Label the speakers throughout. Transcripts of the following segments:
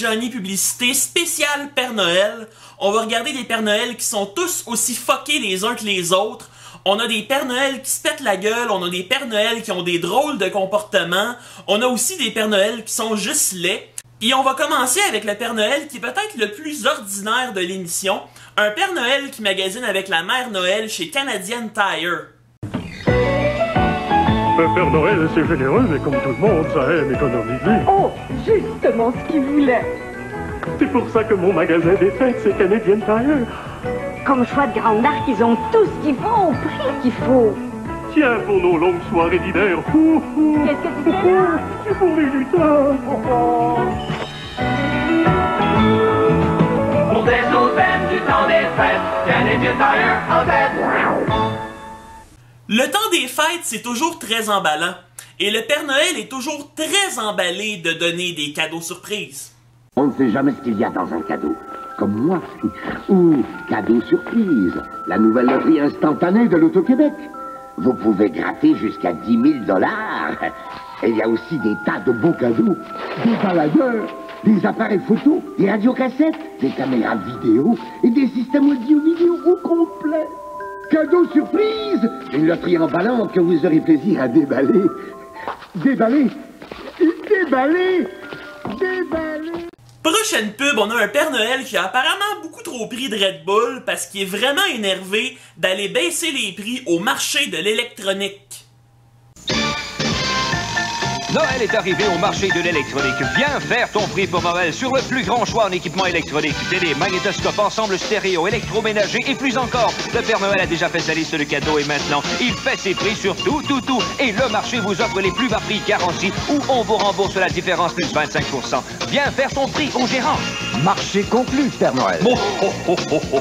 Speaker 1: Johnny publicité spéciale Père Noël. On va regarder des Pères Noël qui sont tous aussi fuckés les uns que les autres. On a des Pères Noël qui se pètent la gueule, on a des Pères Noël qui ont des drôles de comportements, on a aussi des Pères Noël qui sont juste laids. Et on va commencer avec le Père Noël qui est peut-être le plus ordinaire de l'émission, un Père Noël qui magasine avec la Mère Noël chez Canadian Tire.
Speaker 2: Le Père Noël, c'est généreux, mais comme tout le monde, ça aime économiser.
Speaker 3: Oh, justement ce qu'il voulait.
Speaker 2: C'est pour ça que mon magasin des fêtes, c'est Canadian Tire.
Speaker 3: Comme choix de grande marque, ils ont tout ce qu'il faut au prix qu'il faut.
Speaker 2: Tiens, pour nos longues soirées d'hiver.
Speaker 3: Qu'est-ce que tu fais là?
Speaker 2: C'est pour les lutins.
Speaker 4: Pour des aubaines du temps des fêtes, Canadian Tire en tête.
Speaker 1: Le temps des fêtes, c'est toujours très emballant. Et le Père Noël est toujours très emballé de donner des cadeaux surprises.
Speaker 5: On ne sait jamais ce qu'il y a dans un cadeau. Comme moi. Ou cadeau surprise. La nouvelle loterie instantanée de l'Auto-Québec. Vous pouvez gratter jusqu'à 10 000 $. Et il y a aussi des tas de beaux cadeaux. Des baladeurs, des appareils photo, des radiocassettes, des caméras vidéo et des systèmes audio-vidéo au complet. Cadeau surprise! Une loterie emballante que vous aurez plaisir à déballer. Déballer! Déballer! Déballer!
Speaker 1: Prochaine pub, on a un Père Noël qui a apparemment beaucoup trop pris de Red Bull parce qu'il est vraiment énervé d'aller baisser les prix au marché de l'électronique.
Speaker 6: Noël est arrivé au marché de l'électronique. Viens faire ton prix pour Noël sur le plus grand choix en équipement électronique. Télé, magnétoscope, ensemble stéréo, électroménager et plus encore. Le Père Noël a déjà fait sa liste de cadeaux et maintenant, il fait ses prix sur tout. Et le marché vous offre les plus bas prix garantis ou on vous rembourse la différence plus 25%. Viens faire ton prix au gérant.
Speaker 7: Marché conclu, Père Noël.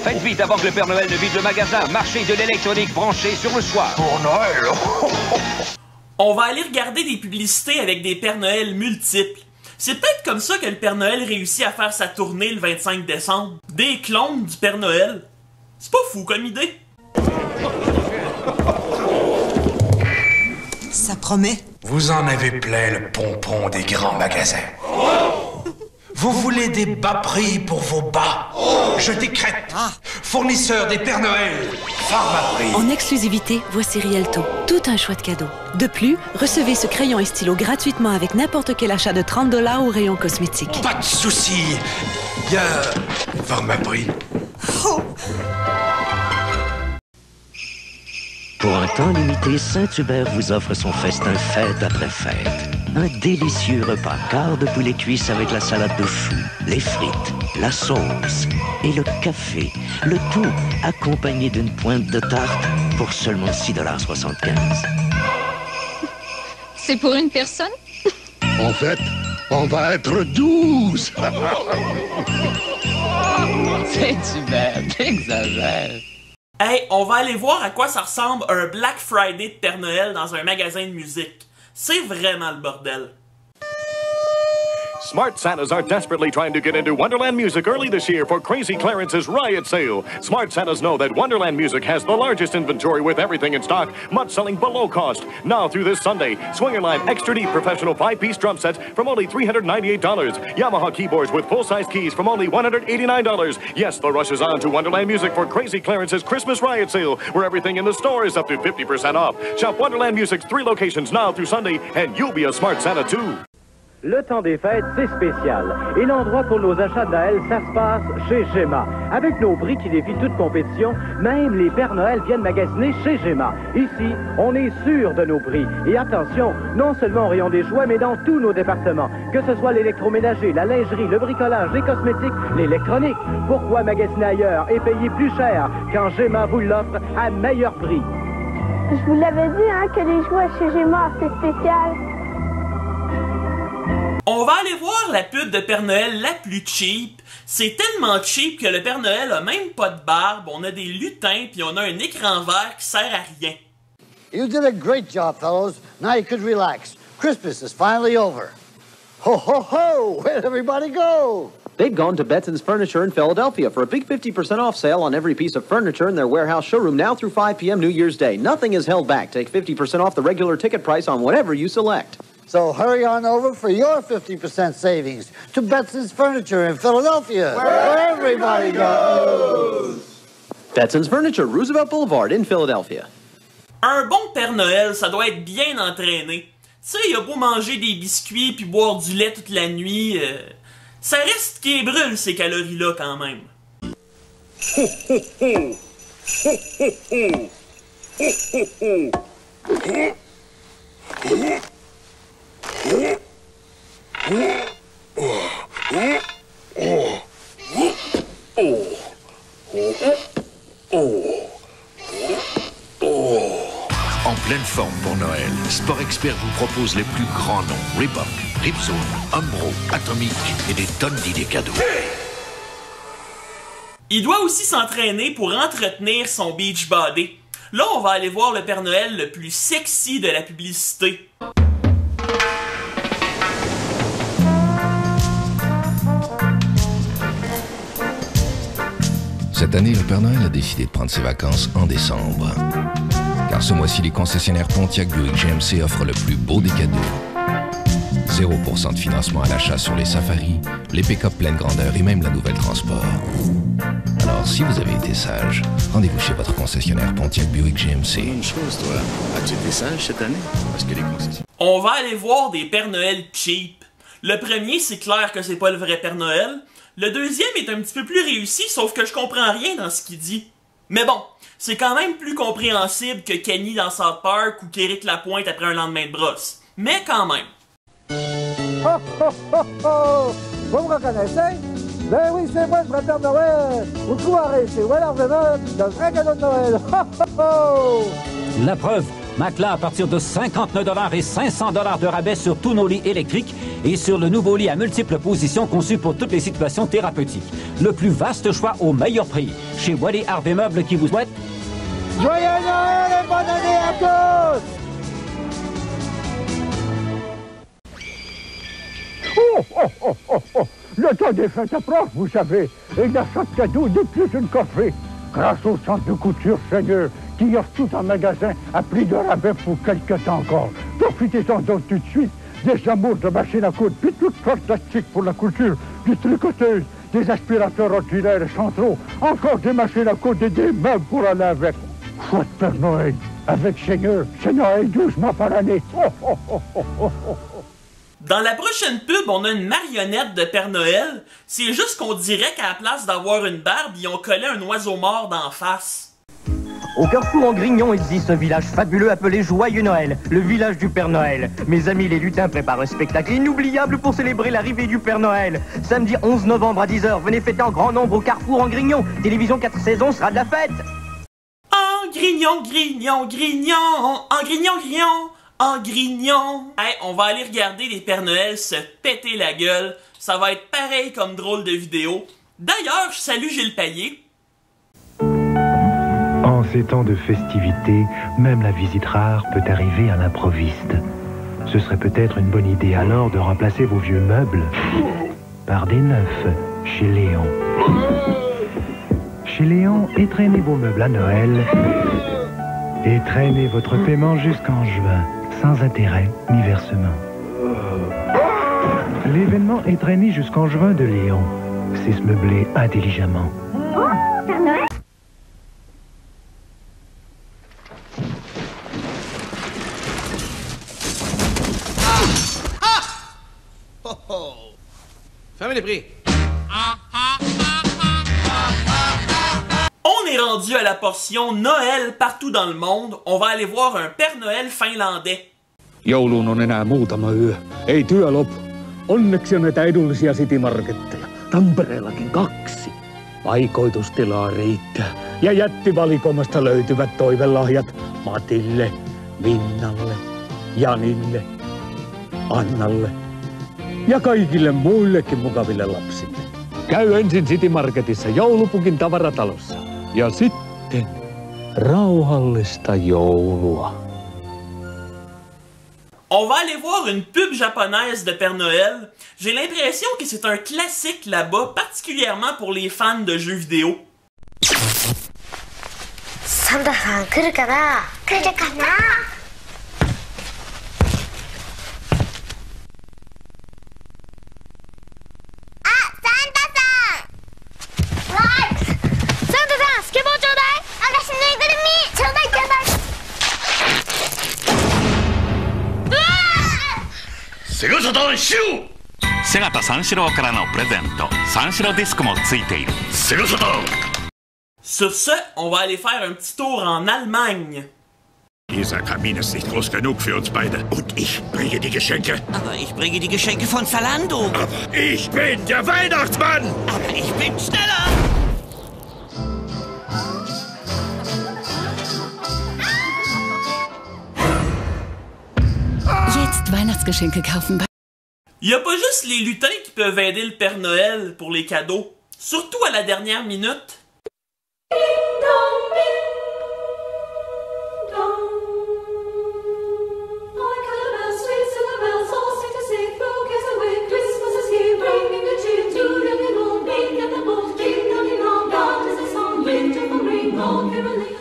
Speaker 6: Faites vite avant que le Père Noël ne vide le magasin. Marché de l'électronique branché sur le soir.
Speaker 7: Pour Noël.
Speaker 1: On va aller regarder des publicités avec des Pères Noël multiples. C'est peut-être comme ça que le Père Noël réussit à faire sa tournée le 25 décembre. Des clones du Père Noël. C'est pas fou comme idée.
Speaker 8: Ça promet.
Speaker 9: Vous en avez plein le pompon des grands magasins. Vous voulez des bas prix pour vos bas? Je décrète. Fournisseur des Pères Noël. Pharmaprix.
Speaker 10: En exclusivité, voici Rialto. Tout un choix de cadeaux. De plus, recevez ce crayon et stylo gratuitement avec n'importe quel achat de 30 $ au rayon cosmétique.
Speaker 9: Pas de soucis. Il y a Pharmaprix.
Speaker 11: Pour un temps limité, Saint-Hubert vous offre son festin fête après fête. Un délicieux repas, quart de poulet cuisse avec la salade de choux, les frites, la sauce et le café. Le tout accompagné d'une pointe de tarte pour seulement 6,75 $.
Speaker 12: C'est pour une personne?
Speaker 5: En fait, on va être 12.
Speaker 4: Saint-Hubert, t'exagères.
Speaker 1: Hey, on va aller voir à quoi ça ressemble un Black Friday de Père Noël dans un magasin de musique. C'est vraiment le bordel.
Speaker 13: Smart Santas are desperately trying to get into Wonderland Music early this year for Crazy Clarence's Riot Sale. Smart Santas know that Wonderland Music has the largest inventory with everything in stock, much selling below cost. Now through this Sunday, Swingerline Extra Deep Professional 5-piece drum sets from only $398. Yamaha keyboards with full-size keys from only $189. Yes, the rush is on to Wonderland Music for Crazy Clarence's Christmas Riot Sale, where everything in the store is up to 50% off. Shop Wonderland Music's 3 locations now through Sunday, and you'll be a Smart Santa too.
Speaker 14: Le temps des fêtes, c'est spécial. Et l'endroit pour nos achats de Noël, ça se passe chez Gemma. Avec nos prix qui défient toute compétition, même les Pères Noël viennent magasiner chez Gemma. Ici, on est sûr de nos prix. Et attention, non seulement au rayon des choix, mais dans tous nos départements. Que ce soit l'électroménager, la lingerie, le bricolage, les cosmétiques, l'électronique. Pourquoi magasiner ailleurs et payer plus cher quand Gemma vous l'offre à meilleur prix?
Speaker 15: Je vous l'avais dit, hein, que les jouets chez Gemma, c'est spécial.
Speaker 1: On va aller voir la pub de Père Noël la plus cheap. C'est tellement cheap que le Père Noël a même pas de barbe, on a des lutins puis on a un écran vert qui sert à rien.
Speaker 16: You did a great job, fellows. Now you could relax. Christmas is finally over. Ho, ho, ho! Where'd everybody go?
Speaker 17: They've gone to Betson's Furniture in Philadelphia for a big 50% off sale on every piece of furniture in their warehouse showroom now through 5 p.m. New Year's Day. Nothing is held back. Take 50% off the regular ticket price on whatever you select.
Speaker 16: So hurry on over for your 50% savings to Betson's Furniture in Philadelphia, where everybody goes.
Speaker 17: Betson's Furniture, Roosevelt Boulevard in Philadelphia.
Speaker 1: Un bon Père Noël, ça doit être bien entraîné. Tu sais, il a beau manger des biscuits puis boire du lait toute la nuit, ça reste qu'il brûle ces calories-là quand même.
Speaker 2: Ho, ho, ho. Ho, ho, ho. Ho, ho, ho.
Speaker 8: En pleine forme pour Noël, Sport Expert vous propose les plus grands noms. Reebok, Ripzone, Umbro, Atomic et des tonnes d'idées cadeaux.
Speaker 1: Il doit aussi s'entraîner pour entretenir son beach body. Là, on va aller voir le Père Noël le plus sexy de la publicité.
Speaker 12: Cette année, le Père Noël a décidé de prendre ses vacances en décembre. Car ce mois-ci, les concessionnaires Pontiac Buick GMC offrent le plus beau des cadeaux. 0% de financement à l'achat sur les safaris, les pick-up pleine grandeur et même la nouvelle transport. Alors, si vous avez été sage, rendez-vous chez votre concessionnaire Pontiac Buick GMC.
Speaker 18: Une chose, toi, as-tu été sage cette année? Parce que les concessionnaires...
Speaker 1: On va aller voir des Pères Noël cheap. Le premier, c'est clair que c'est pas le vrai Père Noël. Le deuxième est un petit peu plus réussi, sauf que je comprends rien dans ce qu'il dit. Mais bon, c'est quand même plus compréhensible que Kenny dans South Park ou qu'Éric Lapointe après un lendemain de brosse. Mais quand même.
Speaker 19: Ho, ho, ho, ho! Vous me reconnaissez? Ben oui, c'est moi, le vrai Père Noël! Vous croirez, c'est Weller Venom, le vrai cadeau de Noël! Ho, ho, ho!
Speaker 20: La preuve, Matelas à partir de 59 $ et 500 $ de rabais sur tous nos lits électriques et sur le nouveau lit à multiples positions conçu pour toutes les situations thérapeutiques. Le plus vaste choix au meilleur prix. Chez Wally Harvey Meubles qui vous souhaite...
Speaker 19: Joyeux Noël et bonne année à tous!
Speaker 21: Oh, oh, oh, oh, oh. Le temps des fêtes approche, vous savez, et l'achat de cadeaux n'est plus une corvée. Grâce au centre de couture Seigneur, qui offre tout un magasin à prix de rabais pour quelques temps encore. Profitez-en donc tout de suite des amours de machines à coudre, puis toutes sortes d'astiques pour la couture, des tricoteuses, des aspirateurs oculaires et centraux, encore des machines à coudre et des meubles pour aller avec. Chouette Père Noël, avec Seigneur, c'est Noël 12 mois par année. Oh, oh, oh, oh, oh, oh.
Speaker 1: Dans la prochaine pub, on a une marionnette de Père Noël. C'est juste qu'on dirait qu'à la place d'avoir une barbe, ils ont collé un oiseau mort d'en face.
Speaker 22: Au Carrefour en Grignon existe un village fabuleux appelé Joyeux Noël, le village du Père Noël. Mes amis les lutins préparent un spectacle inoubliable pour célébrer l'arrivée du Père Noël. Samedi 11 novembre à 10h, venez fêter en grand nombre au Carrefour en Grignon. Télévision 4 saisons sera de la fête.
Speaker 1: En Grignon, Grignon, Grignon, en Grignon, Grignon. En Grignon! Hey, on va aller regarder les Pères Noël se péter la gueule. Ça va être pareil comme drôle de vidéo. D'ailleurs, je salue Gilles Payet.
Speaker 23: En ces temps de festivités, même la visite rare peut arriver à l'improviste. Ce serait peut-être une bonne idée alors de remplacer vos vieux meubles par des neufs chez Léon. Chez Léon, étraînez vos meubles à Noël et traînez votre paiement jusqu'en juin. Sans intérêt ni versement. L'événement est traîné jusqu'en juin de Léon. C'est se meubler intelligemment.
Speaker 9: Oh oh! Fermez les prix!
Speaker 1: On est rendu à la portion Noël partout dans le monde. On va aller voir un Père Noël finlandais.
Speaker 24: Jouluun on enää muutama yö. Ei työ lopu. Onneksi on näitä edullisia Citymarketteja. Tampereellakin 2. Paikoitustilaa riittää. Ja jättivalikoimasta löytyvät toivelahjat Matille, Minnalle, Janille, Annalle ja kaikille muillekin mukaville lapsille. Käy ensin Citymarketissa joulupukin tavaratalossa. Ja sitten rauhallista joulua.
Speaker 1: On va aller voir une pub japonaise de Père Noël. J'ai l'impression que c'est un classique là-bas, particulièrement pour les fans de jeux vidéo.
Speaker 25: Santa-san, 来るかな？来るかな？
Speaker 8: セガタ三四郎からのプレゼント、三四郎ディスクもついている。セガサタン。
Speaker 1: Sur ce, on va aller faire un petit tour en Allemagne.
Speaker 8: Dieser Kamin ist nicht groß genug für uns beide. Und ich bringe die Geschenke.
Speaker 3: Aber ich bringe die Geschenke von Zalando.
Speaker 8: Aber ich bin der Weihnachtsmann.
Speaker 3: Aber ich bin schneller.
Speaker 6: Jetzt Weihnachtsgeschenke kaufen.
Speaker 1: Y a pas juste les lutins qui peuvent aider le Père Noël pour les cadeaux. Surtout à la dernière minute.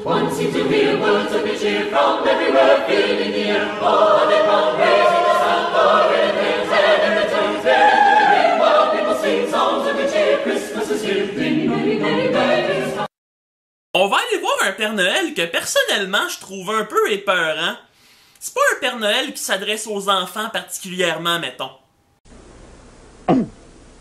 Speaker 4: One seems to hear words of good cheer from everywhere, filling the air. Oh, they come praising the Son, for in hands and in returns there to the ring, while people sing songs of good cheer. Christmas is here, ding, ding, ding, ding.
Speaker 1: On va aller voir un Père Noël que personnellement je trouve un peu épeurant. C'est pas un Père Noël qui s'adresse aux enfants particulièrement, mettons.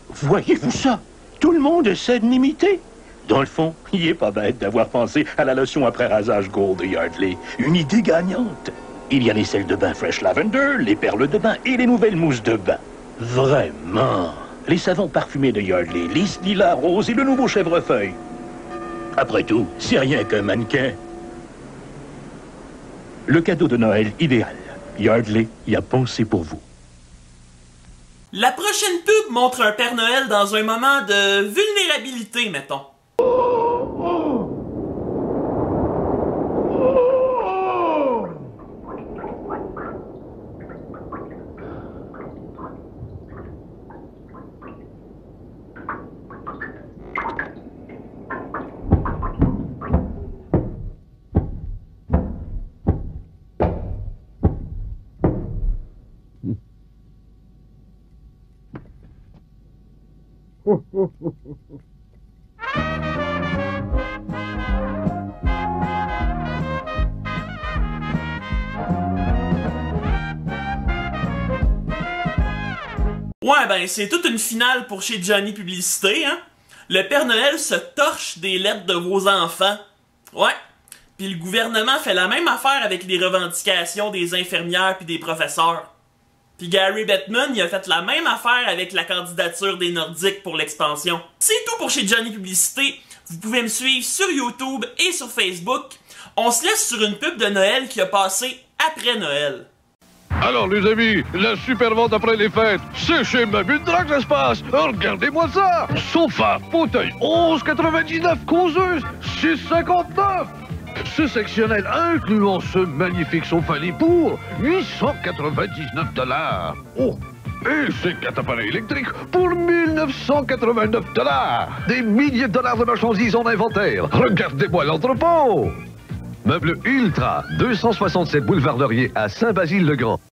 Speaker 7: Voyez-vous ça? Tout le monde essaie de m'imiter. Dans le fond, il est pas bête d'avoir pensé à la lotion après rasage Gold de Yardley. Une idée gagnante. Il y a les sels de bain Fresh Lavender, les perles de bain et les nouvelles mousses de bain. Vraiment. Les savons parfumés de Yardley, les lilas roses et le nouveau chèvrefeuille. Après tout, c'est rien qu'un mannequin. Le cadeau de Noël idéal. Yardley y a pensé pour vous.
Speaker 1: La prochaine pub montre un Père Noël dans un moment de vulnérabilité, mettons. Ouais, ben, c'est toute une finale pour chez Johnny Publicité, hein? Le Père Noël se torche des lettres de vos enfants. Ouais. Puis le gouvernement fait la même affaire avec les revendications des infirmières puis des professeurs. Puis Gary Bettman, il a fait la même affaire avec la candidature des Nordiques pour l'expansion. C'est tout pour chez Johnny Publicité. Vous pouvez me suivre sur YouTube et sur Facebook. On se laisse sur une pub de Noël qui a passé après Noël.
Speaker 13: Alors les amis, la super vente après les fêtes, c'est chez Mabudra que ça se passe. Regardez-moi ça. Sofa, fauteuil, 11,99, causeuse, 6,59. Ce sectionnel incluant ce magnifique sofa lit pour 899 $. Oh, et ces 4 appareils électriques pour 1989 $. Des milliers de dollars de marchandises en inventaire. Regardez-moi l'entrepôt. Meuble Ultra, 267 boulevard Laurier à Saint-Basile-le-Grand.